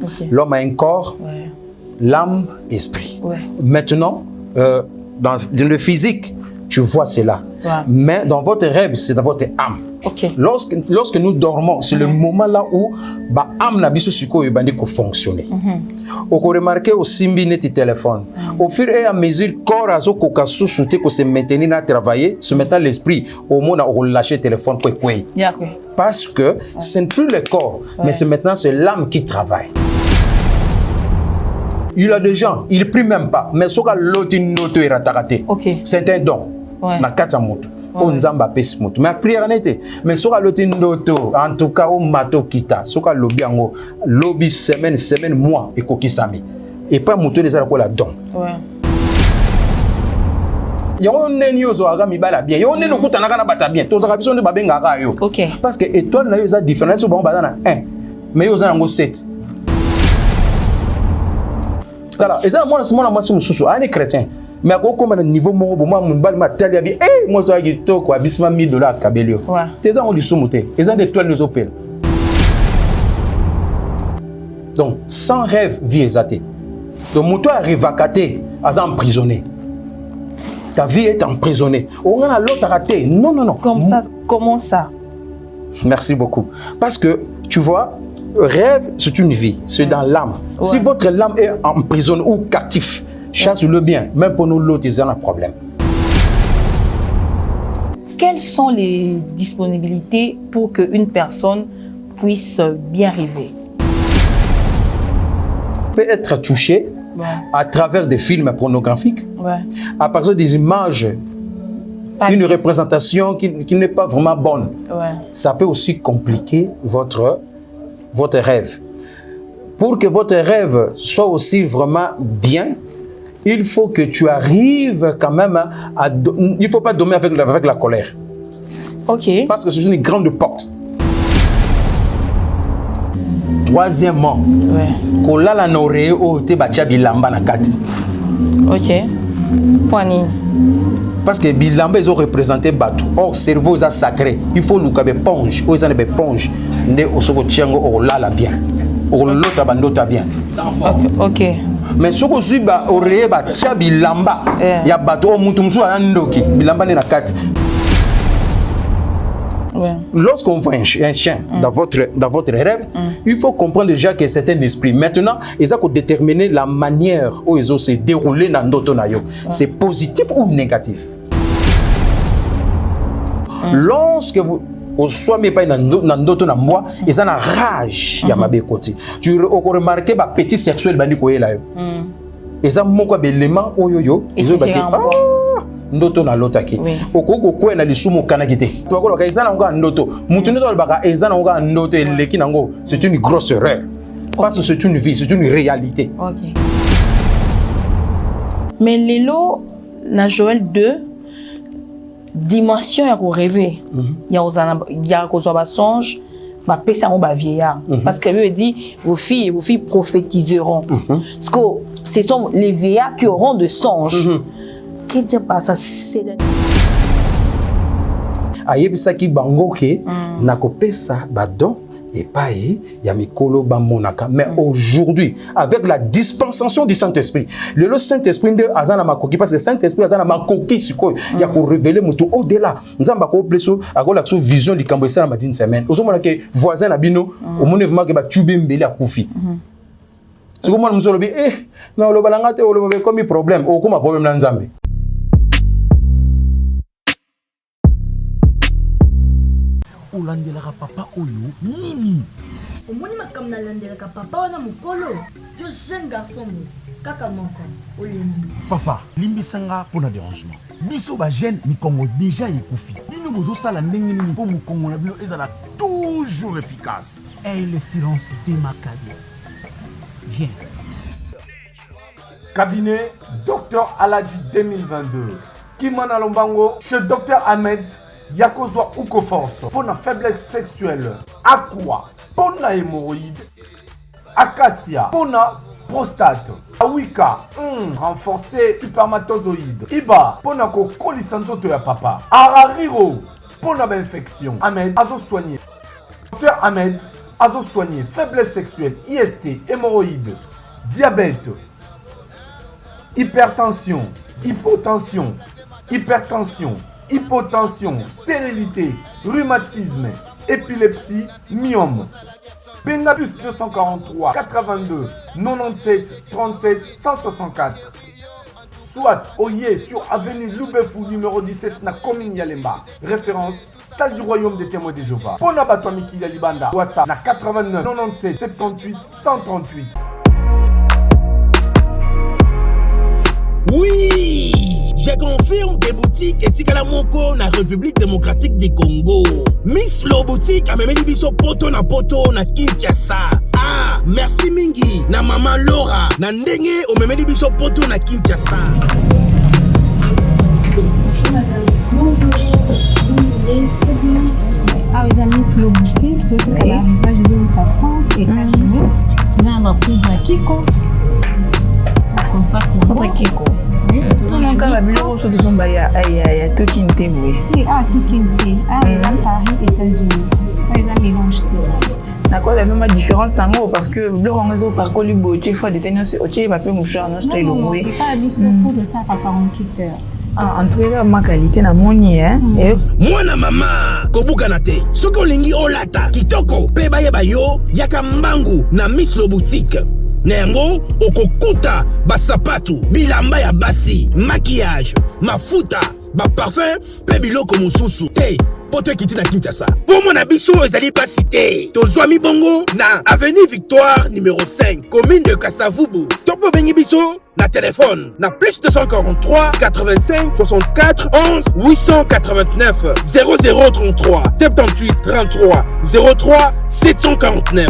Okay. L'homme a un corps, l'âme, esprit. Maintenant, dans le physique, tu vois cela. Mais dans votre rêve, c'est dans votre âme. Okay. Lorsque nous dormons, c'est le moment là où l'âme n'a pas fonctionner. On peut remarquer aussi notre téléphone. Au fur et à mesure, le corps a se maintenir à travailler, se mettant l'esprit, au moment où on lâche le téléphone. Parce que ce n'est plus le corps, mais c'est maintenant l'âme qui travaille. Il y a des gens, ils ne prient même pas, mais ce que c'est un don. Na kata moto o nzamba pesi moto mais prière n'était mais soka loti ndoto en tout cas o mato kita soka lobi ango lobi semaine mois et kokisami et pas moto les ala ko la don yo neni yo zo aga mibala bien yo neni okutana kana bata bien to zaka biso nde babenga ka yo parce que étoile na yo za différence so bango bazana 1 mais yo za nango 7 tala ezana mwana mwasi mususu ani chrétien. Mais à quoi niveau mon moi mon bal ma talia bi moi ça qui to quoi bisma $1000 kabelio tes on lui soumoté ils ont des toiles nous opèrent donc sans rêve vie exaté donc mon toi arrive à cater à emprisonné ta vie est emprisonnée on a l'autre raté non comment ça merci beaucoup parce que tu vois rêve c'est une vie c'est dans l'âme si votre âme est emprisonnée ou captif chasse le bien, même pour nous l'autre, ils ont un problème. Quelles sont les disponibilités pour qu'une personne puisse bien rêver? Peut être touché à travers des films pornographiques, à partir des images, une représentation qui n'est pas vraiment bonne. Ça peut aussi compliquer votre rêve. Pour que votre rêve soit aussi vraiment bien, il faut que tu arrives quand même à... Il ne faut pas dormir avec la colère. Parce que c'est une grande porte. Troisièmement, kolala na oreille o te batia bilamba na kati. Parce que bilamba ils ont représenté bateau. Or cerveau est sacré. Il faut nous caber ponge. Ils ont des ponges. Ne osoko tiango o lala bien. O lota bandota bien. Mais ce que je ba oreille ba tia bilamba ya bateau o mutu musu ana ndoki bilamba ne na kati. Lorsqu'on voit un chien dans votre rêve, il faut comprendre déjà que c'est un esprit. Maintenant, ils ont déterminer la manière où ils ont se dérouler dans notre nayo. C'est positif ou négatif. Lorsque vous soyez pas dans notre moi, ils ont la rage. Il y a ma côté. Tu remarques ba petit sexuel bandi ko là. Ils ont mon quoi élément oyoyo. Ils ont ndoto na lotaki okoko kwena lisumu kanakite to ko ka izana nga ndoto mutu ndoto baka izana nga ndoto eleki nango c'est une grosse erreur parce que c'est une vie c'est une réalité. Mais lelo na Joël 2 dimension ya ko rêver ya ko zo ba songe ba pesa mo ba vieillard parce que lui dit vos filles prophétiseront parce que ce sont les vieillards qui auront de songes. Qu'est-ce que ça c'est ayebisaki bango ke nakopesa badon epai ya mikolo bamonaka mais aujourd'hui avec la dispensation du Saint-Esprit le Saint-Esprit de azana makoki parce que Saint-Esprit azana makoki siko ya ko révéler mutu au-delà nzamba ko pleso akola so vision likambo esala ma 10 semaines ozomona ke voisin na bino omone vraiment ke ba tube mbele akufi siko mwana muzolobi na olobalanga te olobe comme problème okoma problème na nzambe. Olandelaka papa oyo nini omoni makambo nalandelaka papa wana mokolo yo jeune garçon kaka moko olembi papa limbisanga mpona dérangement biso bagene mikongo déjà ekufi bino bozosala ndenge nini mpo mokongo na bino ezala toujours efficace et le silence démarqué. Viens. Cabinet Dr Aladji 2022 Kimana Lombango chez Dr Ahmed Yakozwa Uko Force pour la faiblesse sexuelle, Aqua pour la hémorroïde, Acacia pour la prostate, Awika renforcer spermatozoïde, Iba pour la colisanto ya papa, Arariro pour la infection. Ahmed Azo soigné. Dr Ahmed azo soigner faiblesse sexuelle, IST, hémorroïdes, diabète, hypertension, hypotension, stérilité, rhumatisme, épilepsie, myome. Bengabus 243 82 97 37 164. Soit Oye sur avenue Loubefou numéro 17 na commune Yalemba. Référence salle du royaume des témoins de Jéhovah. Pona Batwamiki Yalibanda. WhatsApp na 89 97 78 138. Oui, je confirme des boutiques et Tikala Moko na République démocratique du Congo. Miss Lo boutique a même biso poto na Kinshasa. Ah, merci mingi na maman Laura na ndenge o même biso poto na Kinshasa. Bonjour madame. Bonjour. Très bien. Ah, les amis, c'est Lo boutique. Tout est à l'arrivage de la France, États-Unis. Nous avons appris de Kiko. Contre Kiko. Tunaka la bureau sur son baya aya Tokinte oui. Ah Tokinte. Ah les amis Paris États-Unis. Les amis mélange D'accord, la même différence tango parce que le rangezo par colibo tu fois de tenir au tché papier mouchoir non c'est long oui. Pas biso pour de ça à 48 heures. Ah en tout cas ma qualité na moni hein. Moi na mama kobuka te. Soko lingi olata kitoko pe bayeba yo yaka mbangu na Miss Lo boutique. Nengo okokuta basapatu bilamba ya basi maquillage mafuta ba parfum pe biloko mususu te poto kiti na Kinshasa pour mon abiso ezali pas cité tozwami bongo na avenue Victoire numéro 5 commune de Kasavubu topo bengi biso na téléphone na plus 243 85 64 11 889 0033 78 33 03 749.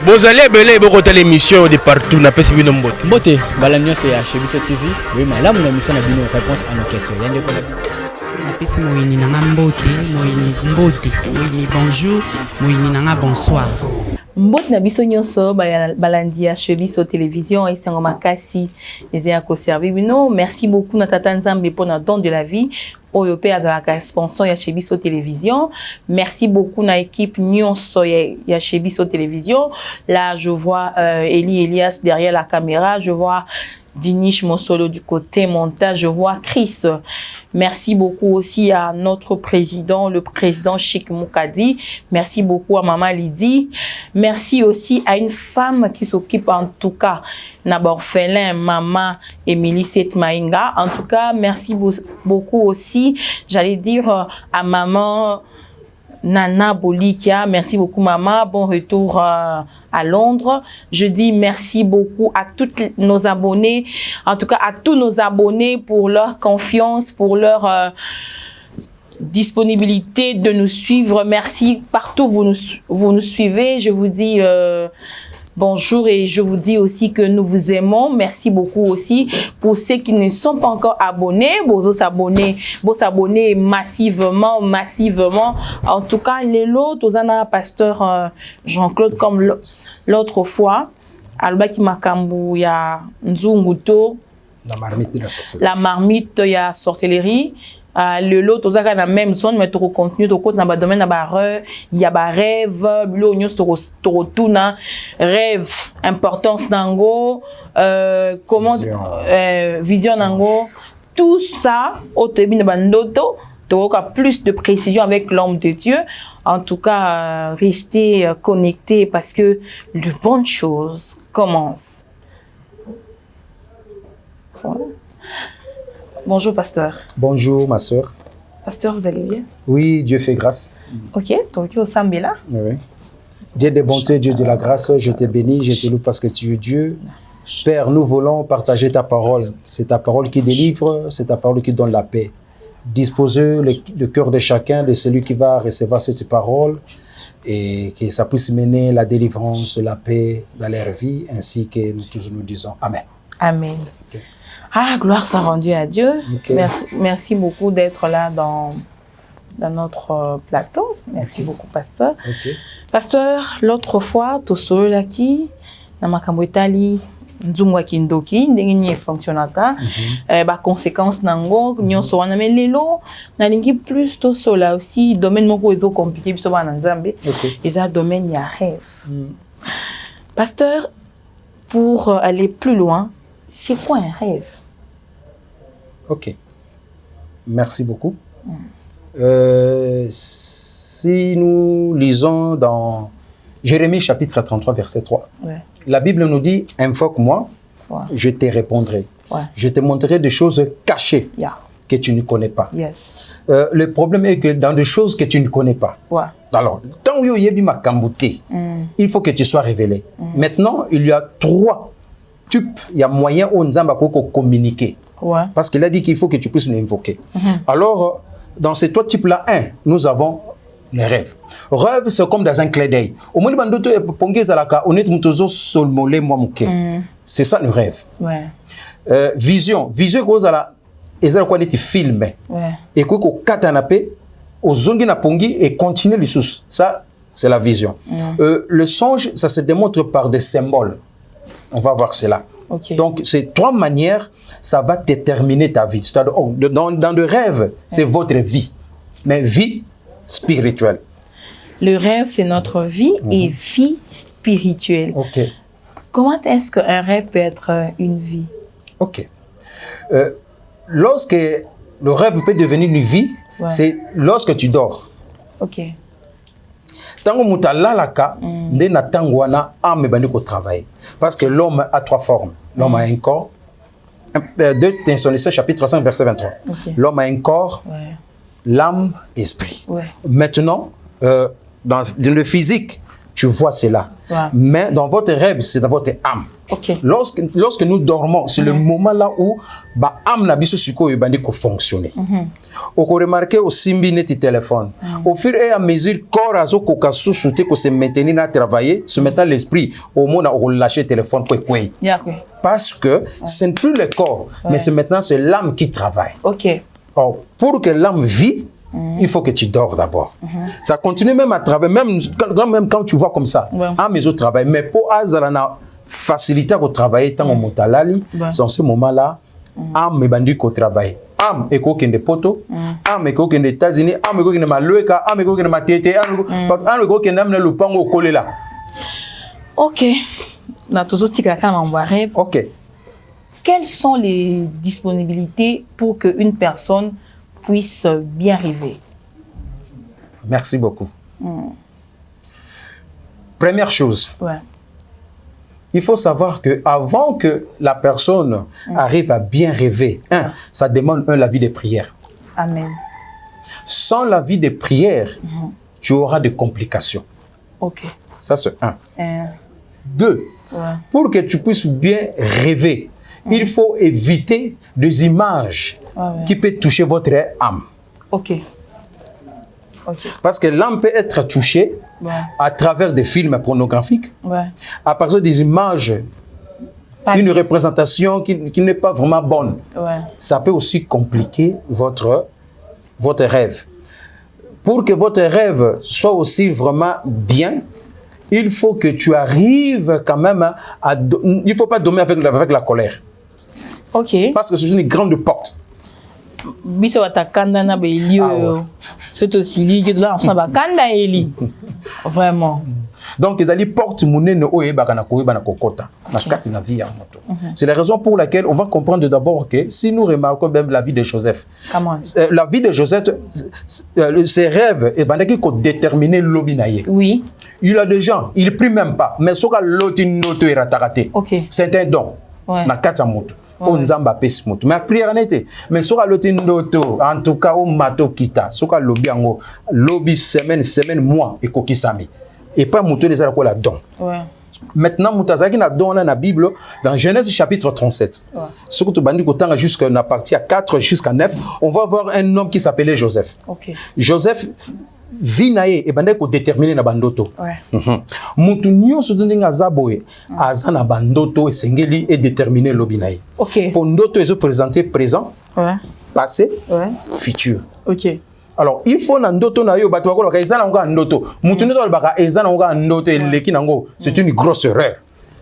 Vous allez belé beaucoup l'émission de partout na pesi bino mbote. Mbote balanyo c'est chez Biso TV. Oui malamu na mission na bino réponse à nos questions. Yande ko na pesi moyini nanga mbote, moyini bonjour, moyini nanga bonsoir. Mbot na biso nyonso balandi ya chez Biso Télévision et sango makasi ezia ko servir bino. Merci beaucoup na tata Nzambe pour notre don de la vie. Oyopé azalaka sponsor ya chez Biso Télévision. Merci beaucoup na équipe nyonso ya chez Biso Télévision. Là je vois Elias derrière la caméra, je vois Dinish Monsolo du côté montage, je vois Chris. Merci beaucoup aussi à notre président, le président Chic Moukadi. Merci beaucoup à Maman Lydie. Merci aussi à une femme qui s'occupe en tout cas d'orphelin, Maman Émilie Setmainga. En tout cas, merci beaucoup aussi, j'allais dire à Maman Nana Bolikia, merci beaucoup maman, bon retour à Londres. Je dis merci beaucoup à tous nos abonnés, en tout cas à tous nos abonnés pour leur confiance, pour leur disponibilité de nous suivre. Merci partout où vous nous suivez. Je vous dis bonjour et je vous dis aussi que nous vous aimons. Merci beaucoup aussi pour ceux qui ne sont pas encore abonnés. Vous s'abonner massivement. En tout cas, les lots, aux ana pasteur Jean-Claude comme l'autre fois. Albaki Makambu ya Nzunguto. La marmite ya sorcellerie. Le lot tous dans la même zone mais tu continues tu côté dans le domaine il y a ba rêve bilo nyos to tuna rêve importance nango comment vision nango tout ça au début de bandoto tu auras plus de précision avec l'homme de Dieu. En tout cas restez connectés parce que de bonnes choses commencent. Voilà. Bonjour, pasteur. Bonjour, ma soeur. Pasteur, vous allez bien? Oui, Dieu fait grâce. Ok, donc au Sambela. Oui. Dieu de bonté, Dieu de la grâce, je te bénis, je te loue parce que tu es Dieu. Père, nous voulons partager ta parole. C'est ta parole qui délivre, c'est ta parole qui donne la paix. Disposez le cœur de chacun, de celui qui va recevoir cette parole, et que ça puisse mener la délivrance, la paix dans leur vie, ainsi que nous tous nous disons Amen. Amen. Okay. Ah, gloire soit rendue à Dieu. Okay. Merci beaucoup d'être là dans notre plateau. Merci beaucoup, pasteur. Okay. Pasteur, l'autre fois, tu es là qui, dans ma camboitali, nzungwa kindoki ndenge ni fonctionnaka ba conséquences nango nyonso wana mais lelo nalingi plus to sola aussi domaine moko ezo compliqué biso bana nzambe eza domaine ya rêve. Pasteur, pour aller plus loin, c'est quoi un rêve? Ok, merci beaucoup. Si nous lisons dans Jérémie chapitre 33 verset 3, la Bible nous dit « Invoque-moi, je te répondrai. Je te montrerai des choses cachées que tu ne connais pas. » Le problème est que dans des choses que tu ne connais pas, alors, tant que il faut que tu sois révélé. Maintenant, il y a 3 types, il y a moyen où nous allons communiquer. Parce qu'il a dit qu'il faut que tu puisses nous invoquer. Alors, dans ces 3 types-là, nous avons les rêves. Rêve, c'est comme dans un clin d'œil. C'est ça le rêve. Vision. Vision, c'est quoi tu filmes. Et que tu canapé, au zongi na pongi et continuer les sous. Ça, c'est la vision. Le songe, ça se démontre par des symboles. On va voir cela. Donc, ces 3 manières, ça va déterminer ta vie. C'est-à-dire, dans le rêve, c'est votre vie. Mais vie spirituelle. Le rêve, c'est notre vie et vie spirituelle. Comment est-ce qu'un rêve peut être une vie? Lorsque le rêve peut devenir une vie, c'est lorsque tu dors. Tango mutalalaka, nde na tango wana ame bandiko travailler. Parce que l'homme a 3 formes. L'homme a un corps. 2 Thessaloniciens chapitre 5 verset 23. L'homme a un corps, l'âme, esprit. Maintenant, dans le physique, tu vois cela. Mais dans votre rêve, c'est dans votre âme. Lorsque nous dormons, c'est le moment là où l'âme n'a pas fonctionner. On peut remarquer au simbi net téléphone. Au fur et à mesure, corps a se maintenir à travailler, se mettant l'esprit au monde à relâcher le téléphone. Parce que ce n'est plus le corps, mais c'est maintenant c'est l'âme qui travaille. Or, pour que l'âme vit, il faut que tu dors d'abord. Ça continue même à travailler, même quand tu vois comme ça. Âme et autres travail. Mais pour Azarana, faciliter au travail, tant au Montalali, dans ce moment-là, âme et bandit au travail. Âme et coquin de poto, âme et coquin des États-Unis, âme et coquin de Maloueka, âme et coquin de Matete, âme et coquin d'âme le pan au collé là. On toujours rêve. Quelles sont les disponibilités pour qu'une personne puisse bien rêver? Merci beaucoup. Première chose, il faut savoir que avant que la personne arrive à bien rêver, ça demande la vie de prière. Amen. Sans la vie de prière, tu auras des complications. Ça c'est 1. 2, pour que tu puisses bien rêver, il faut éviter des images qui peuvent toucher votre âme. Parce que l'âme peut être touchée à travers des films pornographiques, à partir des images, une représentation qui n'est pas vraiment bonne. Ça peut aussi compliquer votre rêve. Pour que votre rêve soit aussi vraiment bien, il faut que tu arrives quand même à... Il ne faut pas dormir avec la colère. Parce que c'est une grande porte. Vraiment. Donc, ils allaient porter c'est la raison pour laquelle on va comprendre d'abord que si nous remarquons même la vie de Joseph, la vie de Joseph, ses rêves, qui ont déterminé l'obinaïe. Il a des gens, il ne prie même pas, mais ce c'est un don. On nzamba pesi moto mais prière n'était mais soka loti ndoto en tout cas au mato kita soka lobi ango lobi semaine mois et kokisami et pas moto les ala ko la don. Maintenant mutazaki na don na Bible dans Genèse chapitre 37. Ce que tu bandi ko tanga jusqu'à la partie à 4 jusqu'à 9, on va voir un homme qui s'appelait Joseph. Joseph vinae et bandeko déterminé na bandoto. Mutu nyonso ndinga zaboye azana bandoto esengeli et déterminé lobinae. Pour ndoto ezo présenter présent, passé, futur. Alors il faut na ndoto na yo bato bakolo ka ezana ngo ndoto. Mutu ndoto baka ezana ngo ndoto eleki nango, c'est une grosse erreur.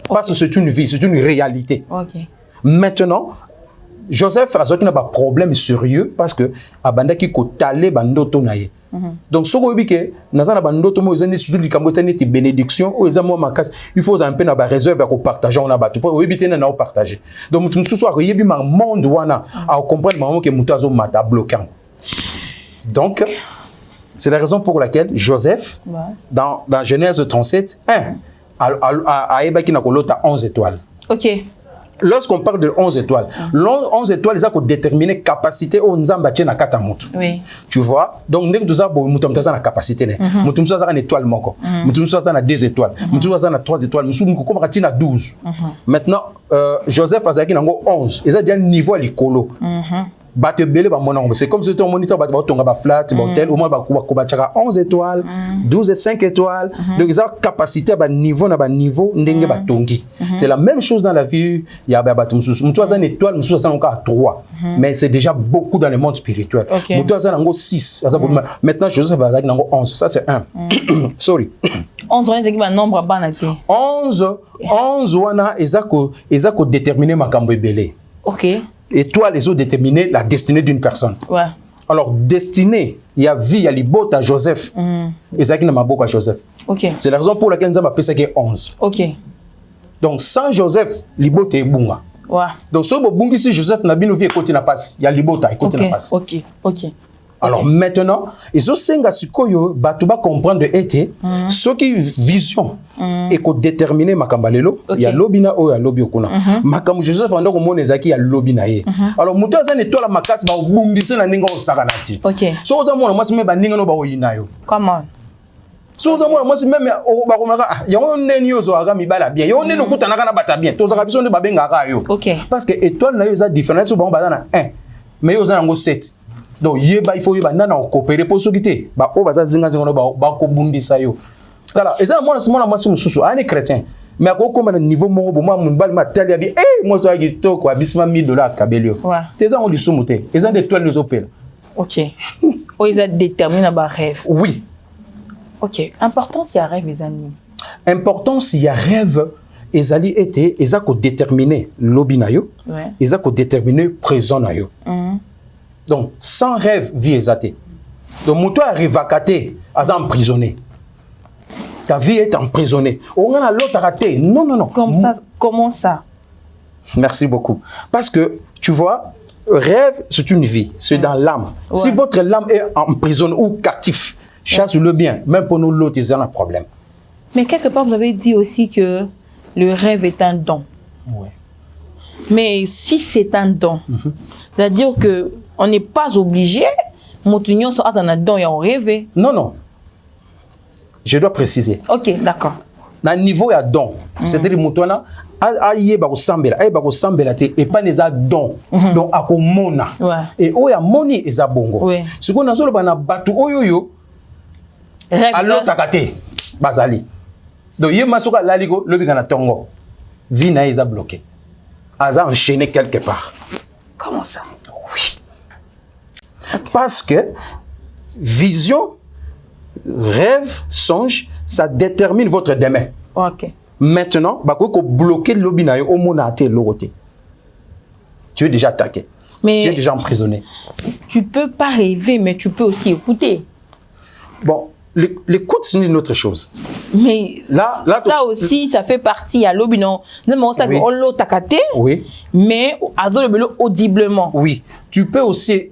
Parce que c'est une vie, c'est une réalité. Ok. Maintenant, Joseph a un problème sérieux parce que abanda ki ko talé bandoto na ye. Donc ce que que nazana bandoto mo ezani surtout likambo tani ti bénédiction o ezamo makas il faut un peu na ba réserve ko partager on a ba tout pour ebité na o partager. Donc mutu mususu a yebi ma monde wana a comprendre maman que mutu azo mata bloquant. Donc c'est la raison pour laquelle Joseph dans Genèse 37 a ebaki na kolota 11 étoiles. OK. Lorsqu'on parle de 11 étoiles, 11 étoiles, ils ont déterminé capacité au nzamba tient na katamutu. Oui. Tu vois? Donc, nous avons une capacité. Nous avons une étoile moko. Nous avons 2 étoiles. Nous avons 3 étoiles. Nous avons 12. Maintenant, Joseph a 11. Ils ont dit un niveau à l'écolo. C'est comme si tu moniteur ba flat, hôtel, au moins ba 11 étoiles, 12 et 5 étoiles. Donc ils ont capacité à niveau na ba niveau ndenge ba tongi. C'est la même chose dans la vie, il y a ba mususu. Mutu aza une étoile, mususu aza encore 3. Mais c'est déjà beaucoup dans le monde spirituel. Mutu aza nango 6. Maintenant Joseph aza nango 11. Ça c'est 1. Sorry. 11 on est un nombre banate. 11 wana ezako déterminer makambo ebele. OK. Étoile, les ont déterminé la destinée d'une personne. Ouais. Alors, destinée, il y a vie, il y a l'ibota à Joseph. Et ça qui n'a pas beaucoup à Joseph. OK. C'est la raison pour laquelle nous avons appelé ça qui est 11. OK. Donc, sans Joseph, l'ibota est bunga. Ouais. Donc, si vous si Joseph n'a bien vu, il y a l'ibota, il passe. OK. OK. Alors maintenant, ils ont senga sikoyo batuba comprendre été ce qui vision et ko déterminer makambalelo il y a lobina o ya lobi okuna makam Joseph ando ko monezaki ya lobina ye alors muto azane tola makasi ba obumbisa na ninga osakanati OK so oza mona mwasi me ba ninga no ba oyina yo comment so oza mona mwasi même ba komaka ya oneni yo zo aga mibala bien yo oneni okutana kana bata bien to zaka biso nde babenga ka yo OK parce que étoile na yo za différence ba bazana 1 mais yo za nango 7. Donc il faut nana coopérer pour ceux qui étaient ba o baza zinga zinga ba ko bundisa yo tala eza mona simona masu mususu ani chrétien mais ko comme niveau mo bo mo mbal matali abi moi ça qui toko abisma $1000 kabelio teza on lisumuté eza des toiles les opéra OK o ils a déterminé ba rêve oui OK importance il y a rêve les amis importance il y a rêve ezali été ezako déterminer lobinayo ezako déterminer présent na yo donc, sans rêve, vie est athée. Donc, mon toit arrive à cater, à emprisonné. Ta vie est emprisonnée. On a l'autre raté. Non, non, non. Comme ça, comment ça? Merci beaucoup. Parce que, tu vois, rêve, c'est une vie. C'est dans l'âme. Ouais. Si votre âme est emprisonnée ou captif, chasse le bien. Même pour nous, l'autre, ils ont un problème. Mais quelque part, vous avez dit aussi que le rêve est un don. Oui. Mais si c'est un don, c'est-à-dire que on n'est pas obligé, Moutunion soit un don et on rêve. Non, non. Je dois préciser. Ok, d'accord. Dans le niveau, il y a don. C'est-à-dire que Moutouana, aïe, bako sambela, et pas les don. Donc, à mona. Et oh, il y a moni et zabongo. Ce qu'on a sur le bana batu oyoyo, alors takate, bazali. Donc, il y a masoka laligo, le bigana tongo. Vina est bloqué. Aza enchaîné quelque part. Comment ça? Oui. Okay. Parce que vision, rêve, songe, ça détermine votre demain. Ok. Maintenant, bako bloquer le binayo au monate l'oroté. Tu es déjà attaqué. Mais tu es déjà emprisonné. Tu peux pas rêver, mais tu peux aussi écouter. Bon. L'écoute, c'est une autre chose. Mais là ça aussi, ça fait partie à l'obinon. Oui. On l'a takate, oui. Mais audiblement. Oui. Tu peux aussi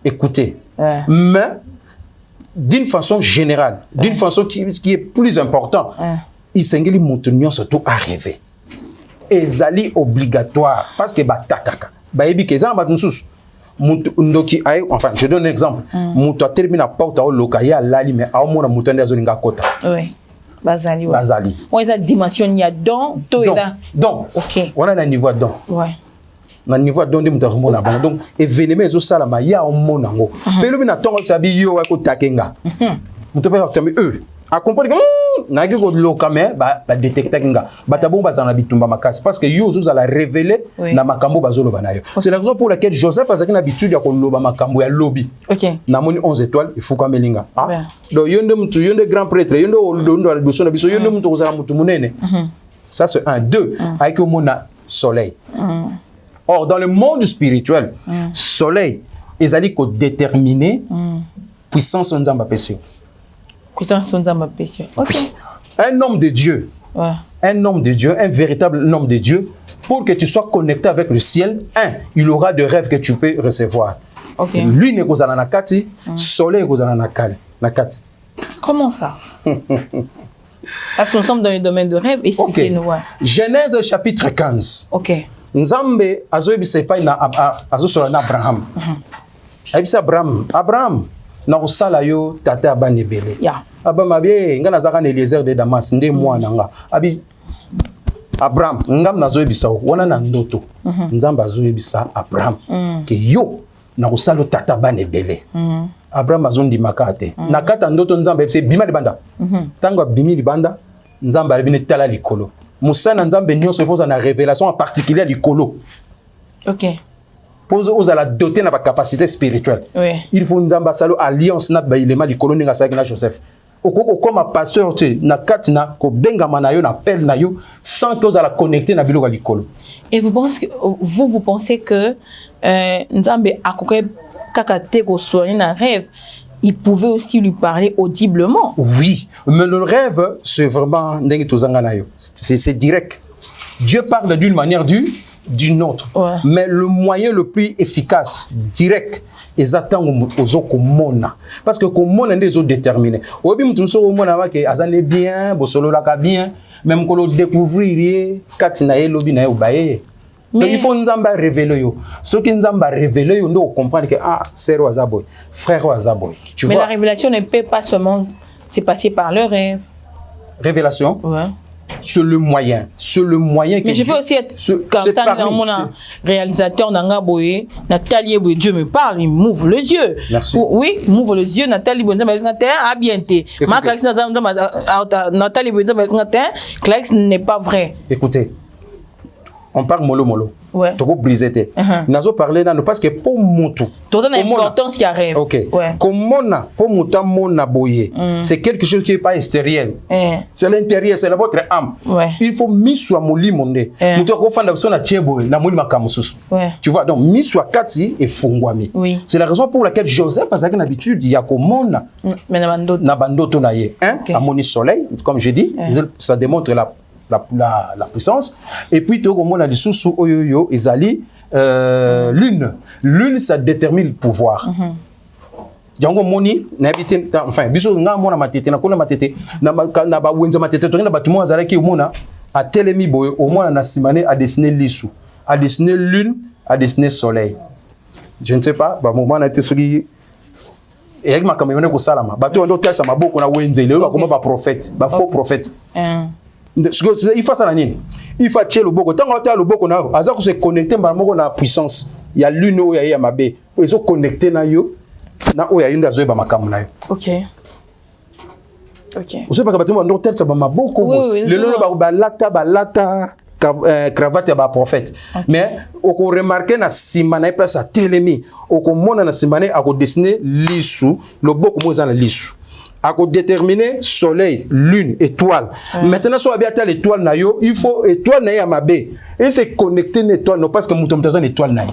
écouter. Ouais. Mais d'une façon générale, d'une façon qui est plus importante, il s'engage maintenir surtout à rêver. Et c'est obligatoire. Parce que enfin, je donne un exemple. Mouta termine à porte au local à l'ali, mais à mon mouton des zones kota. Oui. Bazali. Bazali. On a dimension, il y a don, tout est là. Donc, ok. On a un niveau de don. Ouais. Un niveau de don de mouton mon abandon. Donc, événement, ils ont ça là, il y a un mon ango. Mais le mina tongo sabi yo ko takenga. Mouton pas tambi eux. A comprendre que na go lokame ba détecter kinga batabo bazana bitumba makasi parce que yo zo la révéler na makambo bazolo banayo. C'est la raison pour laquelle Joseph a une habitude ya ko loba makambo ya lobby. OK. Na moni 11 étoiles il faut ka melinga. Ah. Donc yonde grand prêtre yonde ndo alibuso na biso yonde mutu kozala mutu munene. Ça, c'est un. Deux, avec le monde soleil. Or, dans le monde spirituel, soleil, ils allaient déterminer puissance en Nzamba Pesio. Puissance en Nzamba Pesio. Ok. Un homme de Dieu, un homme de Dieu, un véritable homme de Dieu, pour que tu sois connecté avec le ciel, il aura des rêves que tu peux recevoir. Okay. Lui n'est qu'aux ananakati, soleil qu'aux ananakati. Comment ça? Parce que nous sommes dans le domaine de rêve, expliquez-nous. Genèse chapitre 15. Ok. Nzambe azoyebisa epai na azosola na Abraham. Ayebisa Abraham na kosala yo tata abana ebele. Abraham abi nga nazaka na Eliezer de Damas nde mwana nga. Abi Abraham ngam nazoyebisa wana na ndoto. Nzambe azoyebisa Abraham ke yo na kosala tata abana ebele. Abraham azondimaka te. Na kata ndoto Nzambe ayebisa bima libanda. Tango bimi libanda Nzambe alibine tala likolo. Moussana Nzambe nyonso faut na révélation en particulier du colo. OK. Pose aux la doter na capacité spirituelle. Oui. Il faut Nzamba salo alliance na ba ilema du colo ninga sa na Joseph. Okoko comme pasteur tu na katina ko benga manayo na appel na yo sans que vous la connecter na biloko likolo. Et vous pensez que Nzambe akoke kakate ko soigner na rêve, il pouvait aussi lui parler audiblement. Oui, mais le rêve, c'est vraiment c'est direct. Dieu parle d'une manière d'une autre. Ouais. Mais le moyen le plus efficace, direct, ils attendent aux autres mona. Parce que comme mona des autres déterminés. Au bien tout mona que azane bien, bosolo la bien, même qu'on le découvrir, katina e lobi na obaye. Donc il faut Nzamba révéler yo. Ce que Nzamba révéler yo, nous comprendre que c'est Roazaboy, frère Roazaboy. Mais vois? La révélation ne peut pas seulement se passer par le rêve. Révélation. Ouais. C'est le moyen. C'est le moyen que mais je peux aussi être comme ça dans mon réalisateur Nangaboye, Nathalie Boye, Dieu me parle, il m'ouvre les yeux. Merci. Oui, m'ouvre les yeux, Nathalie Boye, à bientôt. Nathalie Boye, Clax n'est pas vrai. Écoutez. On parle mollo. Ouais. Tu peux briser. Nous parler parce que pour Moutou. Tout a une importance qui arrive. Ok. Ouais. Comme Mona, pour Mouta Mona Boye, c'est quelque chose qui n'est pas extérieur. C'est l'intérieur, c'est votre âme. Ouais. Il faut mis sur Moli Monde. Nous devons faire la personne à Thieboy, la Moli Makamusus. Tu vois, donc mis sur Kati et Fungwami. Oui. C'est la raison pour laquelle Joseph a une habitude, il y a comme Mona. Mais Nabandoto Naye. À Moni Soleil, comme je dis, ça démontre la puissance. Et puis tout le monde a dit sous oyoyo ezali lune ça détermine le pouvoir. Jango moni na habité enfin biso nga mona matete na kola matete na ba wenza matete to na batumo azala ki mona a telemi boy au moins na simane a dessiner lisu a dessiner lune a dessiner soleil. Je ne sais pas ba moment na tesuli et avec ma caméra ko salama ba to ndo tesa maboko na wenze le ba comme ba prophète ba faux prophète. Il faut ça la nini. Il faut tirer le boko. Tant qu'on a le boko na, aza ko se connecter mbalmoko na puissance. Il y a lune ou il y a mabe. Ils sont connectés na yo. Na o ya yunda zo ba makamu na yo. OK. OK. Vous savez pas que bato ndo tesa ba maboko. Le lolo ba lata cravate ba prophète. Mais on remarquer na simana place à telemi. On mona na simane a ko dessiner lisu, le boko mo za na lisu. À déterminer soleil, lune, étoile. Maintenant, si on a l'étoile, il faut étoile na yamabe. Et c'est connecter l'étoile, non parce que moutamtazan étoile na.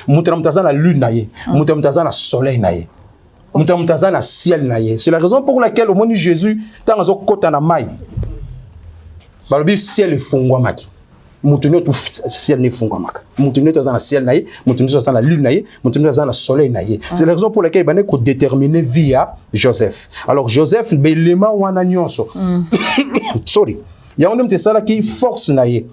Moutamtazan la lune na. Moutamtazan la soleil na. Moutamtazan la ciel na. C'est la raison pour laquelle au monde Jésus, tant qu'on kota na mai. Balobi ciel fungwa maki. Moutonio tout ciel ne fungwa maka. Moutonio tazan la ciel na. Moutonio tazan la lune na. Moutonio tazan la soleil na. C'est la raison pour laquelle il faut déterminer via Joseph. Alors Joseph belema wana nyonso. Sorry. Il y a un homme ça là qui force na ye.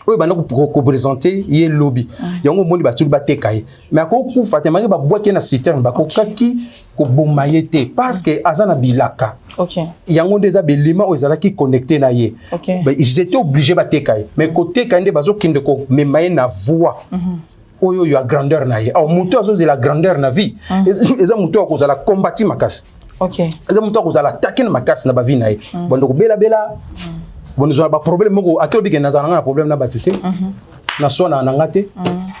Oui, bah nous pour présenter il est lobby. Il y a un monde ba ba tekaye. Mais ko ku fatema ba boîte na citerne ba ko kaki ko bomayete parce que azana bilaka. OK. Il y a un des abelema aux ala qui connecté na ye. OK. Ben ils étaient obligés ba tekaye. Mais côté kande bazo kinde ko memaye na voix. Oyo yo a grandeur na ye. Alors muto azo la grandeur na vie. Eza muto ko la combattre makasi. OK. Eza muto ko la attaquer makasi na ba vie na ye. Bondo ko bela. Bon nous avons pas problème moko akobi ke nazana na problème na batute. Na sona na ngate.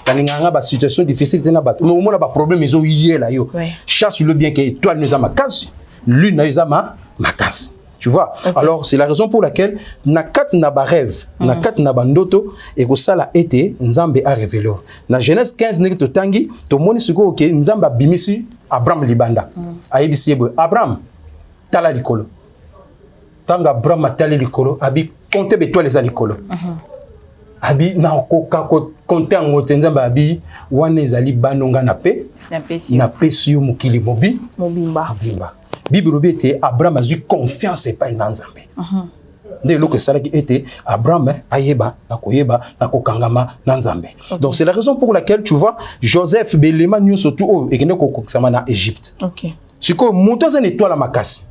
Taninga ba situation difficile na batu. Mais au moins ba problème ils ont yé là yo. Chasse le bien que étoile nous a makasi. Lune nous a makasi. Tu vois? Alors, c'est la raison pour laquelle, na kat na ba rêve, na kat na ba ndoto, et que ça l'a été, Nzambe a révélé. Na Genèse 15, n'est que tangi, to moni suko, ok, Nzamba bimisi, Abraham libanda. Aïbisi ebo, Abraham, tala likolo. Tanga Abraham tala likolo, abi, compte beto les alikolo. Abi, na koka, compte en ngote, Nzamba abi, wane zali banonga na pe, na pe siyo mukili mobi, mobimba. Bible était Abraham a eu confiance et pas une Nzambe. Dès lors que ça était Abraham ayeba na koyeba na kokangama na Nzambe. Donc c'est la raison pour laquelle tu vois Joseph belema nyo surtout et kene kokokisama na Égypte. OK. Siko moto za étoile makasi.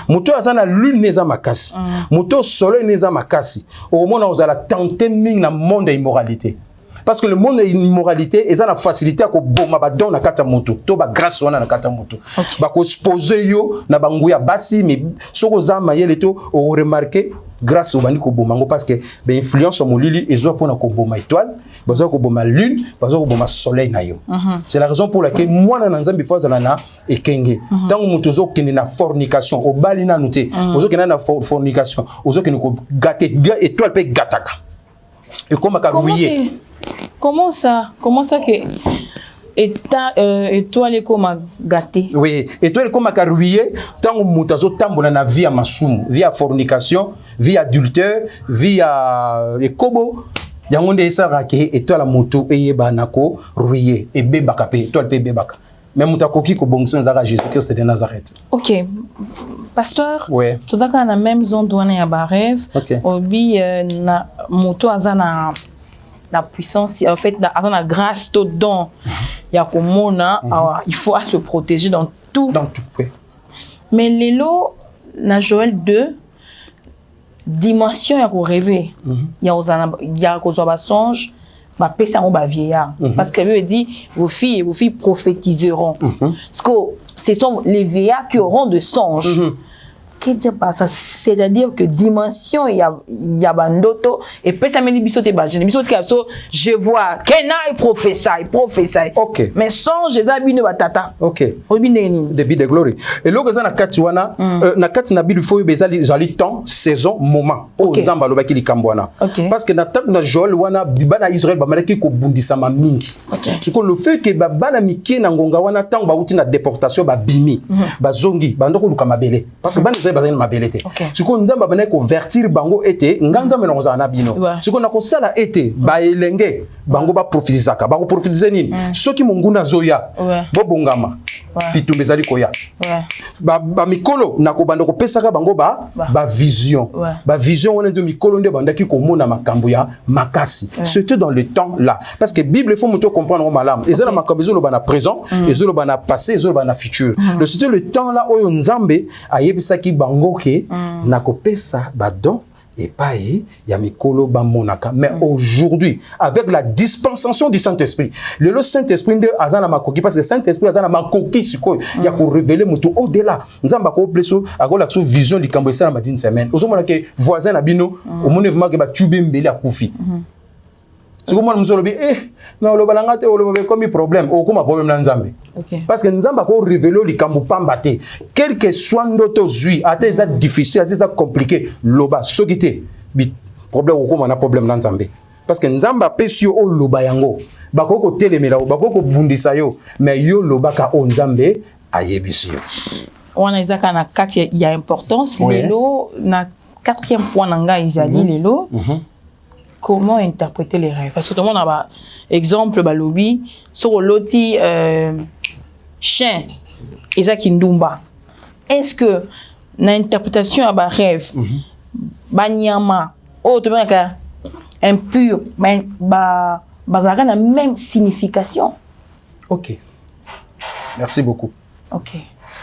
Moto za na lune neza makasi. Moto soleil neza makasi. Au moment où on a tenté ming na monde immoralité. Parce que le monde de l'immoralité, ils ont la facilité à boma ba don na kata moto, to ba grâce wana na kata moto. Ba ko sposer yo na banguya basi mais soko za mayele to o remarquer grâce au bani ko bomango parce que ben influence au molili ezo pona ko boma étoile, bazo ko boma lune, bazo ko boma soleil na yo. C'est la raison pour laquelle moi na nzambi fois na ekenge. Tant moto zo kende na fornication, o bali na nuté, ozo kende na fornication, ozo kende ko gâter étoile pe gataka. Et comme akarouiller. Comment ça que étoile comme gâté? Oui, étoile comme akarouiller, tant que moutazo tambola na via masumu, via fornication, via adultère, via ekobo. Yangonde esa rake étoile moto eyeba nako rouiller et bebaka pe étoile pe bebaka. Mais mutakoki ko bongson zara Jésus-Christ de Nazareth. OK. Pasteur, ouais. Tout ça dans la même zone douane ya ba rêve. OK. Obi na moto azana la puissance, en fait, dans la grâce, tout don, il y a il faut se protéger dans tout. Dans tout, oui. Mais l'élo, dans Joël 2, dimension, il y a qu'on rêver. Il y a qu'on soit songe, ma paix, ça va vieillard. Parce que Dieu dit, vos filles prophétiseront. Parce que ce sont les vieillards qui auront de songes. C'est-à-dire que dimension il y a bandoto et puis ça me dit bisote ba je vois Kenai prophétie. OK. Mais songe les abine batata. OK. Obineni début de gloire. Et là que ça na katiwana na kati na bilu faut bezali jali temps saison moment. Oh nzamba lo baki likambwana. Parce que na tak na Joël wana bana Israël ba malaki ko bundisa ma mingi. C'est que le fait que ba bana miki na ngonga wana tant ba uti na déportation ba bimi ba zongi ba ndoko luka mabele parce que bana bazali mabelete. Ce qu'on nzamba bana convertir bango été nganza melonza na bino. Ce qu'on a ko sala été ba elenge bango ba prophétisaka ba ko prophétiser nini soki monguna zoya bo bongama pitu bezali koya ba mikolo na ko banda ko pesaka bango ba vision ba vision on de mikolo nde banda ki ko mona makambo ya makasi. C'était dans le temps là parce que Bible faut moto comprendre malam ezala makambo ezolo bana présent ezolo bana passé ezolo bana futur. Donc c'était le temps là oyo nzambe ayebisaki bango ke na ko pesa ba don et pas y a mikolo ba monaka. Mais aujourd'hui, avec la dispensation du Saint-Esprit, le Saint-Esprit de azana makoki parce que le Saint-Esprit azana makoki siko il y a pour révéler mutu au-delà. Nzamba ko pleso agola so vision li kambo ça na madine semaine. Ozomona ke voisin na bino o monevement ke ba tube mbele akufi. C'est comme nous sommes non le balangate o le comme problème o comme problème na nzambe. Parce que nzamba ko révéler li kambo pambate quel que soit ndoto zui ate ça difficile ça compliqué loba sokité bi problème o comme na problème na nzambe parce que nzamba pesio o loba yango bakoko telemela bakoko bundisa yo mais yo loba ka o nzambe ayebisi yo on a ezaka na kati ya importance lelo na quatrième point nanga izali lelo. Comment interpréter les rêves? Parce que tout le monde a un exemple, lobby, sur l'autre chien, Isaac Ndumba. Est-ce que l'interprétation à rêve, banyama, impur, mais la même signification? Ok. Merci beaucoup. Ok.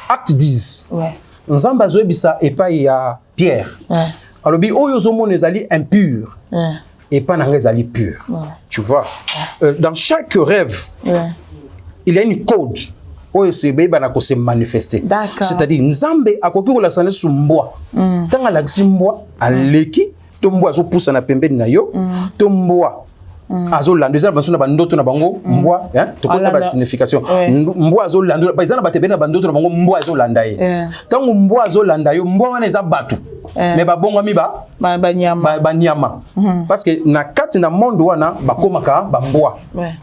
Acte 10. Ouais. Nzamba zoebisa et pas il y a Pierre. Ouais. Alors, oyo zomo nezali impur. Ouais. Et pas dans les alliés purs. Tu vois, dans chaque rêve, il y a une code où c'est se manifester. C'est-à-dire, Nzambe a coquille la salle sous bois. Tant à la ximbois, à l'équipe, ton bois pousse na pembe na yo, ton bois azo landeza banso na bandoto na bango mbwa hein to kota ba signification mbwa azo lando ba izana batebena bandoto na bango mbwa azo landa ye tango mbwa azo landa yo mbwa wana eza batu mais ba bongo mi ba nyama parce que na kati na monde wana ba komaka ba mbwa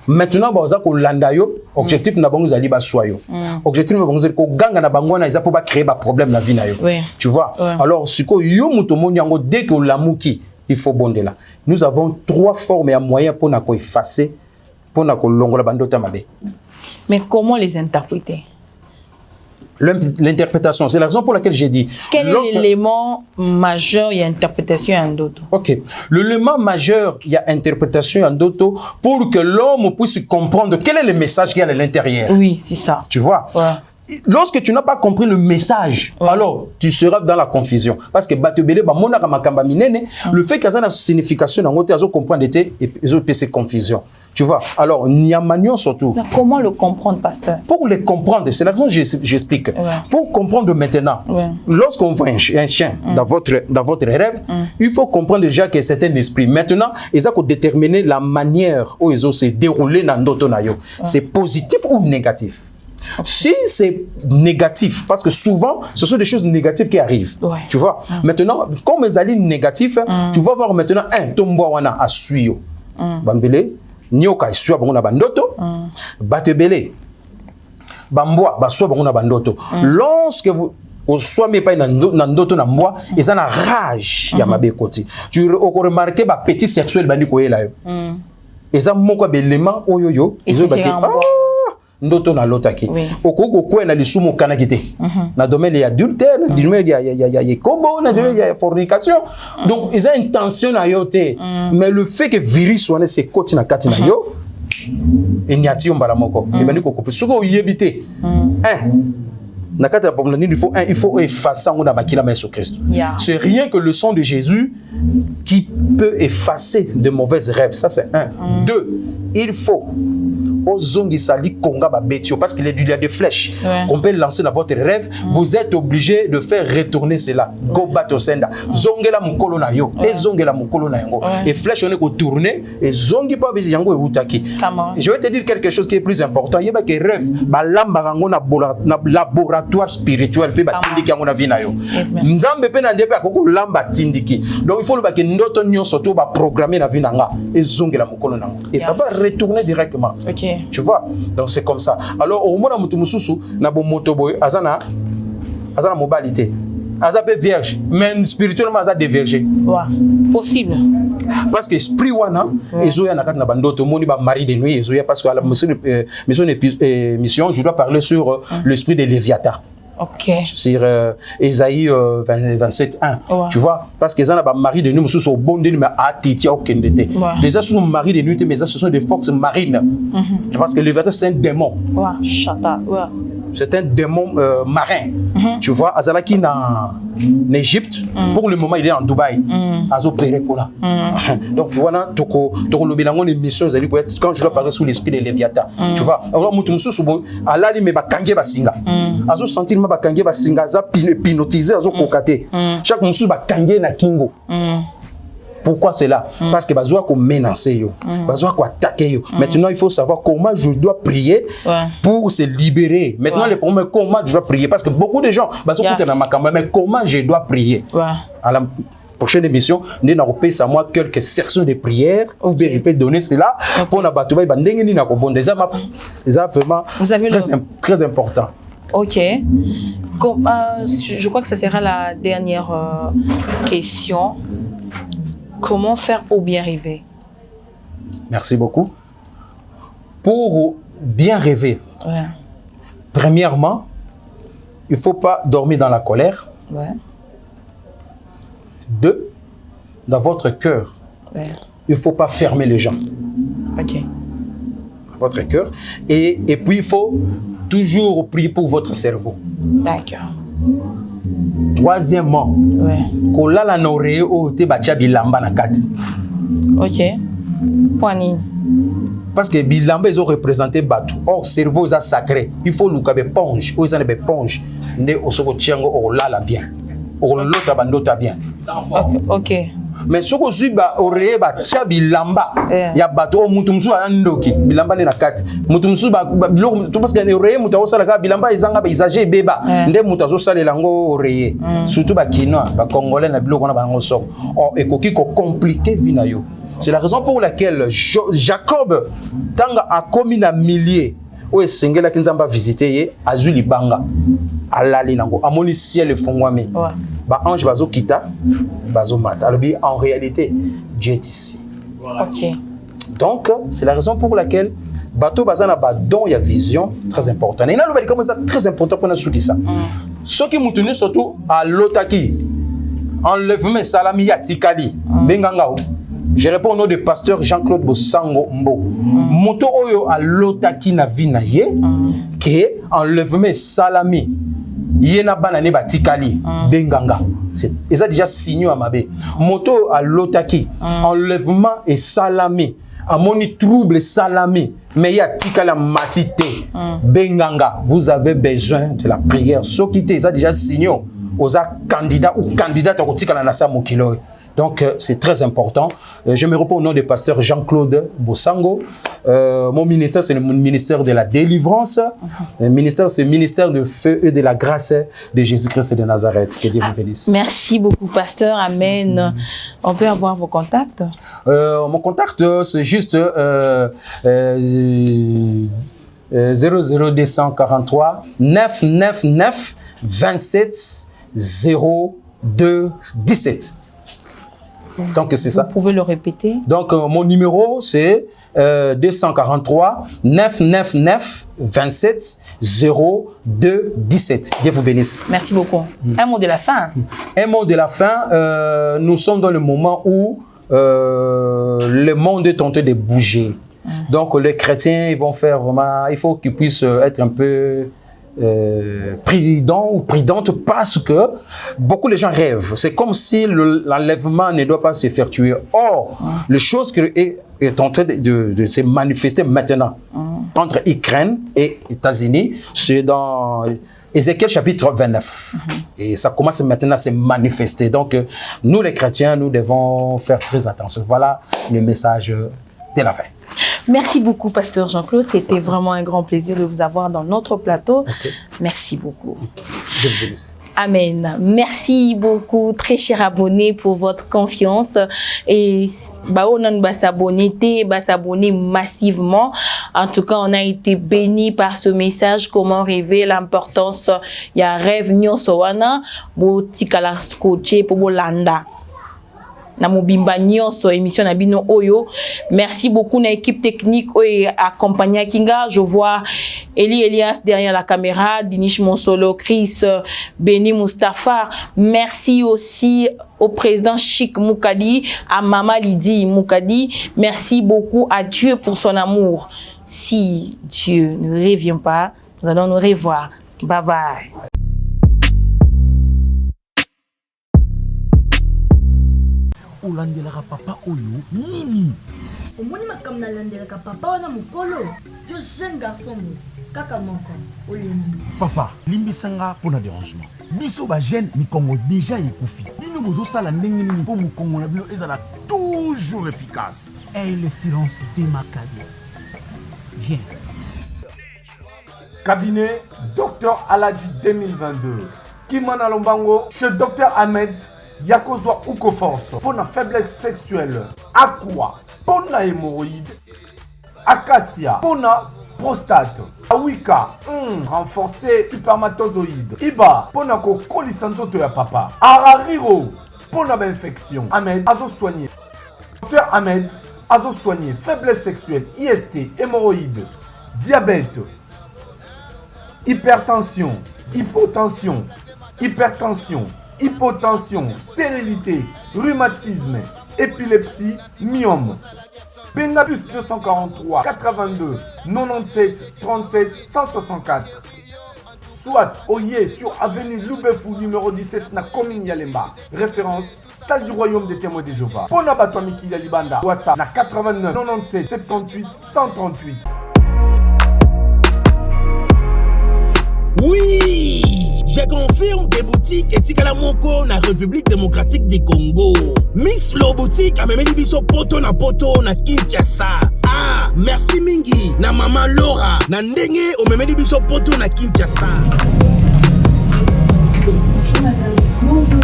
maintenant ba oza ko landa yo objectif na bango zali ba soyo objectif na bango zali ko ganga na bango na eza pour ba créer ba problème na vie na yo tu vois alors siko yo muto monyango dès que lamuki il faut bonder là. Nous avons 3 formes et moyens pour nous effacer, pour nous longola bandota mabe. Mais comment les interpréter? L'interprétation, c'est la raison pour laquelle j'ai dit. Quel est l'élément majeur et interprétation en d'autres? Ok. L'élément majeur, il y a interprétation en d'autres pour que l'homme puisse comprendre quel est le message qu'il y a à l'intérieur. Oui, c'est ça. Tu vois? Lorsque tu n'as pas compris le message, alors tu seras dans la confusion. Parce que le fait qu'il y a une signification dans votre comprendre était et confusion. Tu vois? Alors, Niamagnon surtout. Comment le comprendre, pasteur? Pour le comprendre, c'est la raison que j'explique. Pour comprendre maintenant, lorsqu'on voit un chien dans votre rêve, il faut comprendre déjà que c'est un esprit. Maintenant, ils ont déterminé la manière où ils ont se déroulé dans d'autres nayo. C'est positif ou négatif? Si c'est négatif, parce que souvent, ce sont des choses négatives qui arrivent. Tu vois? Maintenant, comme les alliés négatifs, tu vas voir maintenant un tombo wana a suyo. Bambele, nyoka suyo bango na bandoto, batebele. Bamboa baswa bango na bandoto. Lorsque vous au soit mais pas dans d'autres na moi, ils ont la rage ya mabe côté. Tu remarquer ba petit sexuel bandi ko yela yo. Ils ont moko belément oyoyo, ils ont baké. Ndoto na lotaki okoko kwena lisumu kana kité na domaine ya adultère na domaine ya kobo na domaine ya fornication donc ils ont intention na yote mais le fait que virus soit c'est côté na kati na yo et nyati mbala moko et bani kokopé soko yebité na kati il faut effacer on a makila mais sur Christ. C'est rien que le sang de Jésus qui peut effacer de mauvais rêves, ça c'est 1. 2, il faut Ozongi sali konga ba betio parce qu'il y a des flèches qu'on peut lancer dans votre rêve, vous êtes obligé de faire retourner cela. Go bato senda. Zongela mukolo na yo, et zongela mukolo na yango. Et flèche on est ko tourner et zongi pa bisi yango e utaki. Je vais te dire quelque chose qui est plus important. Yeba ke rêve ba lamba rango na laboratoire spirituel pe ba tindiki yango na vie na yo. Nzambe pe na ndepe akoko lamba tindiki. Donc il faut le ba ke ndoto nyonso to ba programmer na vie na nga et zongela mukolo na ngo. Et ça va retourner directement. Tu vois, donc c'est comme ça. Alors au moment où mutu mususu na bo motoboy azana mobilité azape vierge mais spirituellement aza dévergé possible parce que esprit wana ezoya na kati na bandoto moni ba mari de nuit ezoya parce que à la mission je dois parler sur l'esprit de Léviathan. Ok. Sur Ésaïe 27:1. Tu vois, parce que ça, mari de nuit, sont bon de nuit, mais attiti au kendete. Les gens sont maris de nuit, mais ça, ce sont des forces marines. Parce que le Léviathan, c'est un démon. C'est un démon marin. Tu vois, Azalaki en Égypte, pour le moment, il est en Dubaï. Azo Perekola. Donc, voilà, Toko Lobilangon, une mission, quand je dois parler sous l'esprit de Léviathan. Tu vois, alors, Moutoumsou, Allah, il me va kange basinga. Azo sentir ma bakange basinga za pinotiser azo kokate chaque musu bakange na kingo. Pourquoi c'est là? Parce que bazoa ko menacer yo, bazoa ko attaquer yo. Maintenant il faut savoir comment je dois prier pour se libérer. Maintenant le problème comment je dois prier parce que beaucoup de gens bazoa écouter na makamba mais comment je dois prier? À la prochaine émission, nous allons repasser à moi quelques sections de prière ou bien je peux donner cela pour na batuba ba ndenge ni na ko bonde ça vraiment très important. Ok. Je crois que ce sera la dernière question. Comment faire pour bien rêver? Merci beaucoup. Pour bien rêver, premièrement, il ne faut pas dormir dans la colère. 2, dans votre cœur, il ne faut pas fermer les gens. Ok. Votre cœur. Et puis, il faut toujours prier pour votre cerveau. D'accord. Troisièmement, kolala na oreille o te batia bilamba na kati. Ok. Poani. Parce que bilamba ils ont représenté batu. Or cerveau est sacré. Il faut luka be ponge. O ils ont be ponge. Ne osoko tiango o lala bien. O lota bandota bien. Ok. mais ce que je ba oreiller ba tia bilamba ya bato mutu musu ala ndoki bilamba le na kati mutu musu ba to parce que oreiller mutu osala ka bilamba izanga ba isager beba nde mutu azosala lango oreiller surtout ba kinois ba congolais na biloko na bango sok ekoki ko compliquer vina yo. C'est la raison pour laquelle Jacob tanga a commis na milliers o esengela kinzamba visiter ye azuli banga alali nango amoni ciel efongwami ba ange bazo kita bazo mata alobi en réalité Dieu est ici. OK. Donc c'est la raison pour laquelle bato bazana ba don ya vision très important. Et là le comme ça très important pour nous ça. Ce qui mutuni surtout à lotaki enlèvement salami ya tikali benganga. Je réponds au nom du pasteur Jean-Claude Bosango Mbo. Moto oyo a lotaki na vina ye ke enlèvement salami yena banane batikali benganga. C'est ça déjà signé à mabe. Moto a lotaki enlèvement et salami amoni trouble salami mais ya tikala matite benganga. Vous avez besoin de la prière. Sokite ça déjà signé aux candidats ou candidates à tikala na sa mokilo. Donc, c'est très important. Je me réponds au nom du pasteur Jean-Claude Bosango. Mon ministère, c'est le ministère de la délivrance. Le ministère, c'est le ministère de feu et de la grâce de Jésus-Christ de Nazareth. Que Dieu vous bénisse. Merci beaucoup, pasteur. Amen. On peut avoir vos contacts? Mon contact, c'est juste 00243 999 27 02 17. Donc c'est ça. Vous pouvez le répéter. Donc mon numéro c'est 243 999 27 02 17. Dieu vous bénisse. Merci beaucoup. Un mot de la fin. Un mot de la fin. Nous sommes dans le moment où le monde est tenté de bouger. Donc les chrétiens ils vont faire vraiment. Il faut qu'ils puissent être un peu prudent ou prudente parce que beaucoup de gens rêvent. C'est comme si l'enlèvement ne doit pas s'effectuer. Or, les choses qui est en train de se manifester maintenant entre Ukraine et États-Unis, c'est dans Ézéchiel chapitre 29. Et ça commence maintenant à se manifester. Donc, nous les chrétiens, nous devons faire très attention. Voilà le message de la fin. Merci beaucoup, pasteur Jean-Claude. C'était vraiment un grand plaisir de vous avoir dans notre plateau. Merci beaucoup. Je vous bénisse. Amen. Merci beaucoup, très chers abonnés, pour votre confiance. Et on va s'abonner massivement. En tout cas, on a été bénis par ce message. Comment rêver, l'importance. Il y a rêve nyosowana, bo tikala scotché pour landa. Na mobimba nyonso émission na bino oyo. Merci beaucoup na équipe technique oyo accompagné Kinga. Je vois Eli Elias derrière la caméra, Dinish Monsolo, Chris, Beni Mustafa. Merci aussi au président Chic Moukadi, à Mama Lydie Moukadi. Merci beaucoup à Dieu pour son amour. Si Dieu ne revient pas, nous allons nous revoir. Bye bye. olandelaka papa oyo nini omoni makambo nalandelaka papa wana mokolo yo jeune garçon kaka moko olembi papa limbisanga mpona dérangement biso bajeune mikongo déjà ekufi bino bozosala ndenge nini mpo mokongo na bino ezala toujours efficace et le silence démarqué. Viens. Cabinet Dr Aladji 2022 Kimana Lombango chez Dr Ahmed Yakozwa Ukoforce pour la faiblesse sexuelle, Aqua pour la hémorroïde, Acacia pour la prostate, Awika renforcer spermatozoïde, Iba pour la colisanto ya papa, Arariro pour la infection, Ahmed Azo soigné, Dr Ahmed Azo soigné faiblesse sexuelle, IST, hémorroïde, diabète, hypertension, hypotension, hypertension, hypotension, stérilité, rhumatisme, épilepsie, myome. Bengabus 243 82 97 37 164. Soit Oye sur avenue Loubefou numéro 17 na commune Yalemba. Référence salle du royaume des témoins de Jéhovah. Pona Batwamiki Yalibanda. WhatsApp na 89 97 78 138. Oui, Je confirme des boutiques etikala moko na République démocratique du Congo. Miss Lo boutique amemeli biso poto na Kinshasa. Ah, merci mingi na Maman Laura na ndenge omemeli biso poto na Kinshasa. Bonjour madame. Bonjour.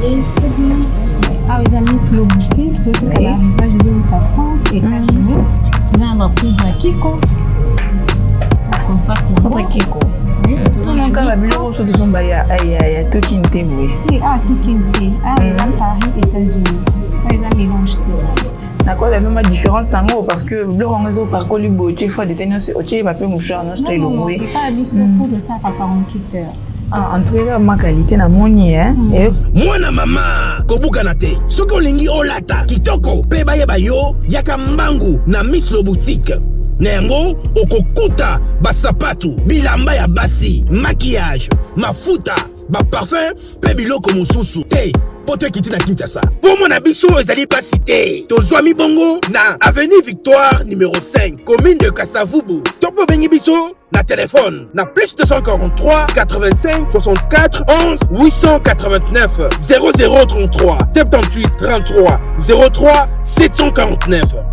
Très bien. Miss Lo boutique, tout est à l'arrivage de la France, États-Unis. Nous avons appris de Kiko. Contre Kiko. Nous avons encore la bureau sur son baya. Aïe, tout qui n'était pas. Ah, tout qui n'était. Ah, les amis Paris, États-Unis. Les amis mélange. D'accord, la même différence dans le parce que le réseau par contre, le fois de tenir ce il va pas moucher non c'est le mot. Il pas habitué pour de ça à 48 heures. Ah, en tout cas, ma qualité na moni hein. Moi na mama kobuka na te. Soko lingi olata kitoko pe bayeba yo yaka mbangu na Miss Lo boutique. Nengo okokuta basapatu bilamba ya basi maquillage mafuta ba parfum pe biloko mususu te poto kiti na Kinshasa. Pour mon abiso ezali pas cité. Tozwami bongo na avenue Victoire numéro 5 commune de Kasavubu. Topo bengi biso na téléphone na plus 243 85 64 11 889 0033 78 33 03 749.